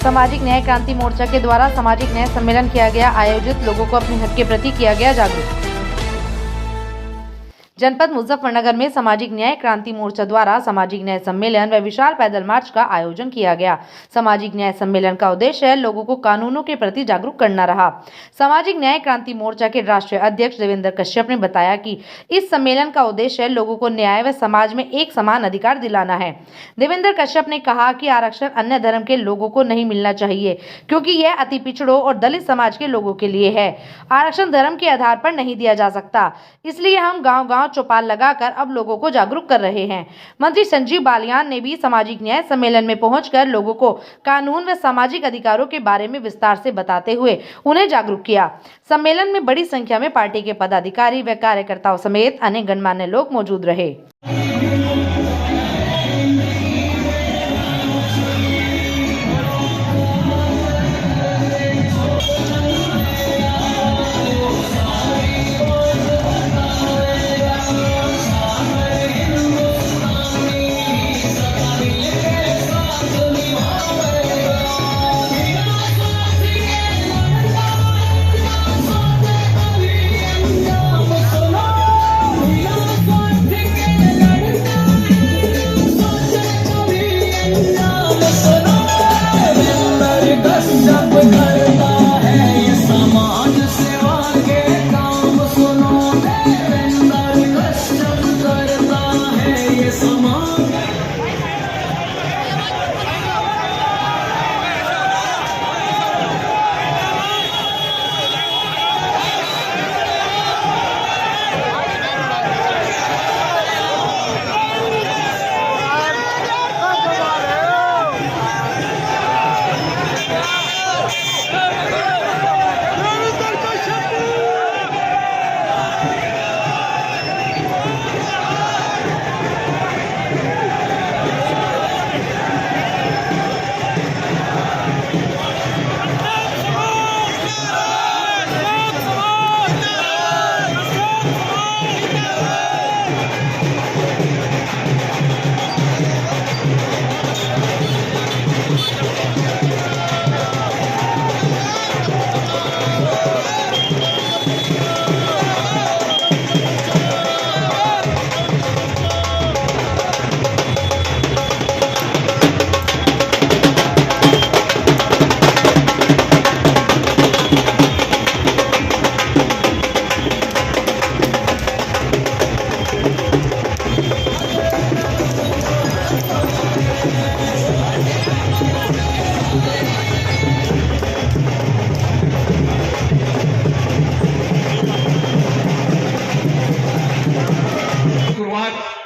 सामाजिक न्याय क्रांति मोर्चा के द्वारा सामाजिक न्याय सम्मेलन किया गया आयोजित। लोगों को अपने हक के प्रति किया गया जागरूक। जनपद मुजफ्फरनगर में सामाजिक न्याय क्रांति मोर्चा द्वारा सामाजिक न्याय सम्मेलन व विशाल पैदल मार्च का आयोजन किया गया। सामाजिक न्याय सम्मेलन का उद्देश्य लोगों को कानूनों के प्रति जागरूक करना रहा। सामाजिक न्याय क्रांति मोर्चा के राष्ट्रीय अध्यक्ष देवेंद्र कश्यप ने बताया कि इस सम्मेलन का उद्देश्य लोगों को न्याय व समाज में एक समान अधिकार दिलाना है। देवेंद्र कश्यप ने कहा कि आरक्षण अन्य धर्म के लोगों को नहीं मिलना चाहिए, क्योंकि यह अति पिछड़ों और दलित समाज के लोगों के लिए है। आरक्षण धर्म के आधार पर नहीं दिया जा सकता, इसलिए हम गाँव-गाँव चौपाल लगाकर अब लोगों को जागरूक कर रहे हैं। मंत्री संजीव बालियान ने भी सामाजिक न्याय सम्मेलन में पहुंचकर लोगों को कानून व सामाजिक अधिकारों के बारे में विस्तार से बताते हुए उन्हें जागरूक किया। सम्मेलन में बड़ी संख्या में पार्टी के पदाधिकारी व कार्यकर्ताओं समेत अनेक गणमान्य लोग मौजूद रहे।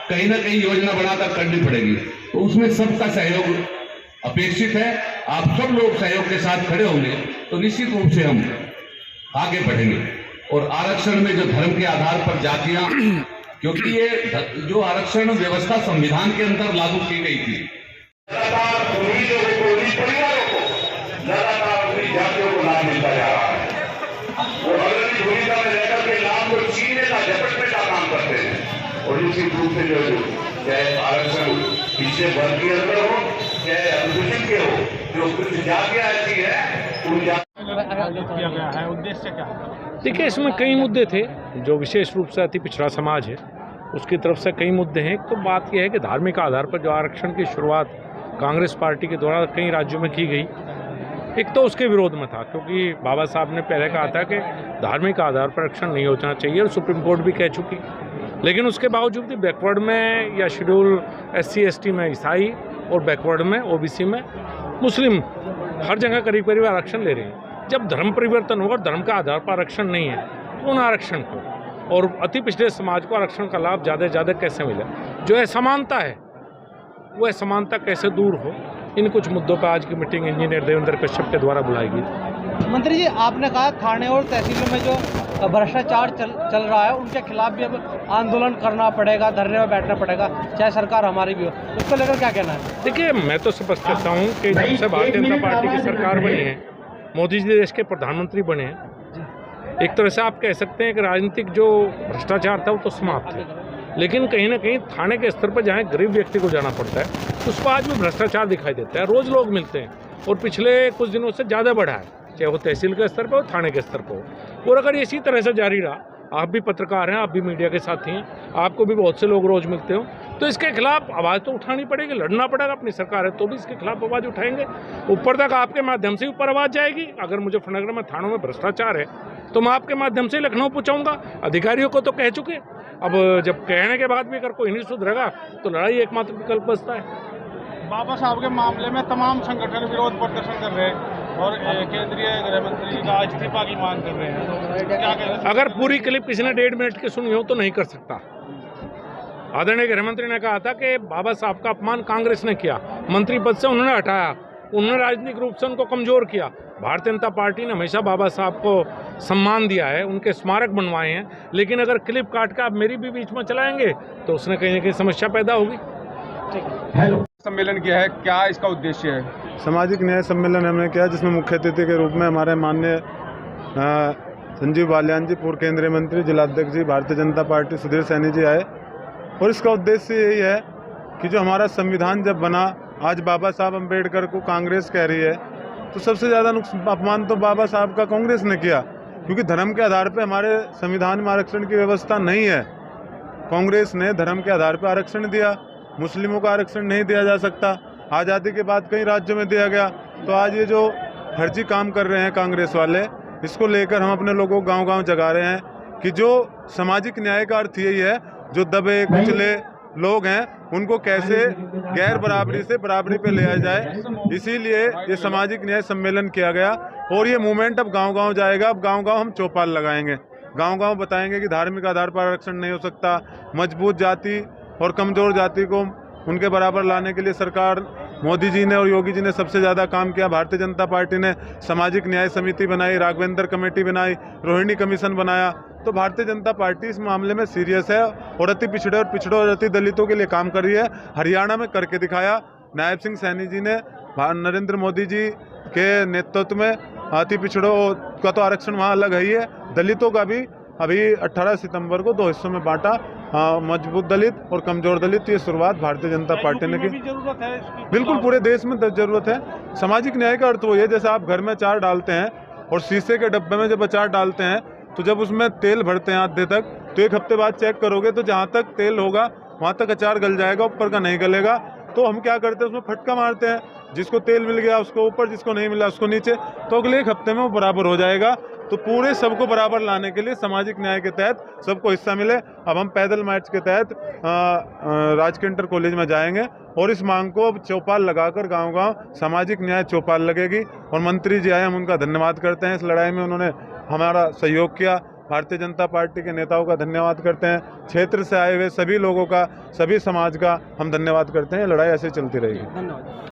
कहीं ना कहीं योजना बनाकर करनी पड़ेगी, तो उसमें सबका सहयोग अपेक्षित है। आप सब लोग सहयोग के साथ खड़े होंगे तो निश्चित रूप से हम आगे बढ़ेंगे। और आरक्षण में जो धर्म के आधार पर जातियां, क्योंकि ये जो आरक्षण व्यवस्था संविधान के अंदर लागू की गई थी, लगातार उन्हीं लोगों को, उन्हीं परिवारों को लगातार उन्हीं जातियों को लाभ मिलता जा रहा है। वो अग्रणी भूमिका में रहकर के लाभ को छीनने का, झपटने का काम करते हैं। और निश्चित रूप से जो चाहे आरक्षण पिछले वर्ग के अंदर हो, चाहे अनुसूचित के हो, जो कुछ जातियां ऐसी है उन किया गया है, उद्देश्य क्या है? देखिए, इसमें कई मुद्दे थे। जो विशेष रूप से अति पिछड़ा समाज है उसकी तरफ से कई मुद्दे हैं। एक तो बात यह है कि धार्मिक आधार पर जो आरक्षण की शुरुआत कांग्रेस पार्टी के द्वारा कई राज्यों में की गई, एक तो उसके विरोध में था, क्योंकि बाबा साहब ने पहले कहा था कि धार्मिक आधार पर आरक्षण नहीं होना चाहिए, और सुप्रीम कोर्ट भी कह चुकी। लेकिन उसके बावजूद भी बैकवर्ड में या शेड्यूल SC/ST में ईसाई और बैकवर्ड में OBC में मुस्लिम हर जगह करीब करीब आरक्षण ले रहे हैं। जब धर्म परिवर्तन होगा, धर्म का आधार पर आरक्षण नहीं है, तो उन आरक्षण को और अति पिछड़े समाज को आरक्षण का लाभ ज़्यादा से ज़्यादा कैसे मिले, जो असमानता है वो असमानता कैसे दूर हो, इन कुछ मुद्दों पर आज की मीटिंग इंजीनियर देवेंद्र कश्यप के द्वारा बुलाई गई। मंत्री जी, आपने कहा थाने और तहसीलों में जो भ्रष्टाचार चल रहा है उनके खिलाफ भी अब आंदोलन करना पड़ेगा, धरने में बैठना पड़ेगा, चाहे सरकार हमारी भी हो। उसको लेकर क्या कहना है? देखिए, मैं तो स्पष्ट कहता हूँ कि जब से भारतीय जनता पार्टी की सरकार बनी है, मोदी जी देश के प्रधानमंत्री बने हैं, एक तरह से आप कह सकते हैं कि राजनीतिक जो भ्रष्टाचार था वो तो समाप्त है। लेकिन कहीं ना कहीं थाने के स्तर पर जहाँ गरीब व्यक्ति को जाना पड़ता है, उस पर आज भी भ्रष्टाचार दिखाई देता है। रोज़ लोग मिलते हैं और पिछले कुछ दिनों से ज़्यादा बढ़ा है, चाहे वो तहसील के स्तर पर हो, थाने के स्तर पर हो। और अगर इसी तरह से जारी रहा, आप भी पत्रकार हैं, आप भी मीडिया के साथी हैं, आपको भी बहुत से लोग रोज़ मिलते हो, तो इसके खिलाफ आवाज़ तो उठानी पड़ेगी, लड़ना पड़ेगा। अपनी सरकार है तो भी इसके खिलाफ आवाज़ उठाएंगे। ऊपर तक आपके माध्यम से ऊपर आवाज़ जाएगी। अगर मुजफ्फरनगर में थानों में भ्रष्टाचार है तो मैं आपके माध्यम से लखनऊ पहुँचाऊँगा। अधिकारियों को तो कह चुके, अब जब कहने के बाद भी अगर कोई नहीं सुधरेगा तो लड़ाई एकमात्र विकल्प बचता है। बाबा साहब के मामले में तमाम संगठन विरोध प्रदर्शन कर रहे हैं और केंद्रीय गृह मंत्री का इस्तीफा की मांग कर रहे हैं, तो क्या कह रहे हैं? अगर पूरी क्लिप किसी ने 1.5 मिनट की सुनी हो तो नहीं कर सकता। आदरणीय गृह मंत्री ने कहा था कि बाबा साहब का अपमान कांग्रेस ने किया, मंत्री पद से उन्होंने हटाया, उन्होंने राजनीतिक रूप से उनको कमजोर किया। भारतीय जनता पार्टी ने हमेशा बाबा साहब को सम्मान दिया है, उनके स्मारक बनवाए हैं, लेकिन अगर क्लिप काट के आप मेरी भी बीच में चलाएंगे तो उसने कहीं ना कहीं समस्या पैदा होगी। सम्मेलन किया है, क्या इसका उद्देश्य है? सामाजिक न्याय सम्मेलन हमने किया, जिसमें मुख्य अतिथि के रूप में हमारे माननीय संजीव बालियान जी, पूर्व केंद्रीय मंत्री, जिलाध्यक्ष जी, भारतीय जनता पार्टी सुधीर सैनी जी आए। और इसका उद्देश्य यही है कि जो हमारा संविधान जब बना, आज बाबा साहब अम्बेडकर को कांग्रेस कह रही है, तो सबसे ज़्यादा अपमान तो बाबा साहब का कांग्रेस ने किया, क्योंकि धर्म के आधार पर हमारे संविधान में आरक्षण की व्यवस्था नहीं है। कांग्रेस ने धर्म के आधार पर आरक्षण दिया, मुस्लिमों का आरक्षण नहीं दिया जा सकता। आज़ादी के बाद कई राज्यों में दिया गया। तो आज ये जो फर्जी काम कर रहे हैं कांग्रेस वाले, इसको लेकर हम अपने लोगों को गांव-गांव जगा रहे हैं कि जो सामाजिक न्याय का अर्थ यही है, जो दबे कुचले लोग हैं उनको कैसे गैर बराबरी से बराबरी पे ले जाए। इसीलिए ये सामाजिक न्याय सम्मेलन किया गया और ये मूवमेंट अब गाँव-गाँव जाएगा। अब गाँव-गाँव हम चौपाल लगाएंगे, गाँव-गाँव बताएंगे कि धार्मिक आधार पर आरक्षण नहीं हो सकता। मजबूत जाति और कमज़ोर जाति को उनके बराबर लाने के लिए सरकार मोदी जी ने और योगी जी ने सबसे ज़्यादा काम किया। भारतीय जनता पार्टी ने सामाजिक न्याय समिति बनाई, राघवेंद्र कमेटी बनाई, रोहिणी कमीशन बनाया। तो भारतीय जनता पार्टी इस मामले में सीरियस है और अति पिछड़े और अति दलितों के लिए काम कर रही है। हरियाणा में करके दिखाया। नायब सिंह सैनी जी ने नरेंद्र मोदी जी के नेतृत्व में अति पिछड़ों का तो आरक्षण वहाँ अलग है ही है, दलितों का भी अभी 18 सितंबर को 2 हिस्सों में बांटा। मजबूत दलित और कमजोर दलित, ये शुरुआत भारतीय जनता पार्टी ने की। जरूरत है इसकी? बिल्कुल, पूरे देश में जरूरत है। सामाजिक न्याय का अर्थ वो है, जैसे आप घर में अचार डालते हैं और शीशे के डब्बे में जब अचार डालते हैं तो जब उसमें तेल भरते हैं आधे तक, तो 1 हफ्ते बाद चेक करोगे तो जहाँ तक तेल होगा वहाँ तक अचार गल जाएगा, ऊपर का नहीं गलेगा। तो हम क्या करते हैं, उसमें फटका मारते हैं, जिसको तेल मिल गया उसको ऊपर, जिसको नहीं मिला उसको नीचे, तो अगले 1 हफ्ते में वो बराबर हो जाएगा। तो पूरे सबको बराबर लाने के लिए सामाजिक न्याय के तहत सबको हिस्सा मिले। अब हम पैदल मार्च के तहत राजकीय इंटर कॉलेज में जाएंगे और इस मांग को अब चौपाल लगाकर गांव-गांव सामाजिक न्याय चौपाल लगेगी। और मंत्री जी आए, हम उनका धन्यवाद करते हैं। इस लड़ाई में उन्होंने हमारा सहयोग किया। भारतीय जनता पार्टी के नेताओं का धन्यवाद करते हैं। क्षेत्र से आए हुए सभी लोगों का, सभी समाज का हम धन्यवाद करते हैं। लड़ाई ऐसे चलती रहेगी। धन्यवाद।